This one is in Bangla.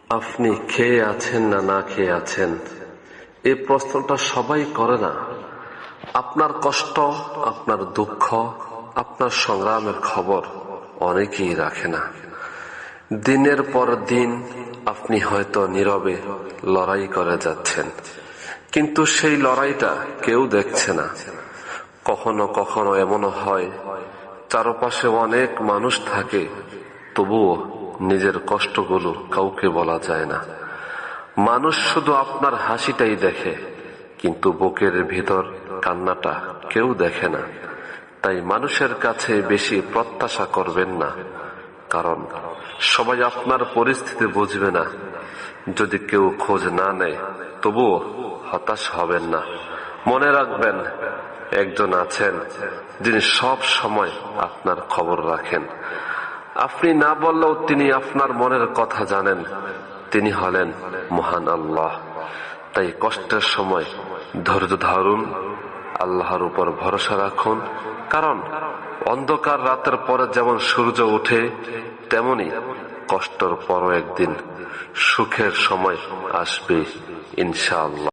আপনি খেয়ে আছেন না না খেয়ে আছেন, এই প্রশ্নটা সবাই করে না। আপনার কষ্ট, আপনার দুঃখ, আপনার সংগ্রামের খবর অনেকেই রাখে না। দিনের পর দিন আপনি হয়তো নীরবে লড়াই করে যাচ্ছেন, কিন্তু সেই লড়াইটা কেউ দেখছে না। কখনো কখনো এমনও হয় চারপাশে অনেক মানুষ থাকে, তবুও নিজের কষ্টগুলো কাউকে বলা যায় না। মানুষ শুধু আপনার হাসিটাই দেখে, কিন্তু বুকের ভিতর কান্নাটা কেউ দেখে না। তাই মানুষের কাছে বেশি প্রত্যাশা করবেন না, কারণ সবাই আপনার পরিস্থিতি বুঝবে না। যদি কেউ খোঁজ না নেয়, তবুও হতাশ হবেন না। মনে রাখবেন, একজন আছেন যিনি সব সময় আপনার খবর রাখেন। আপনি না বললেও তিনি আপনার মনের কথা জানেন। তিনি হলেন মহান আল্লাহ। তাই কষ্টের সময় ধৈর্য ধরুন, আল্লাহর উপর ভরসা রাখুন। কারণ অন্ধকার রাতের পরে যেমন সূর্য ওঠে, তেমনি কষ্টের পরও একদিন সুখের সময় আসবে ইনশাআল্লাহ।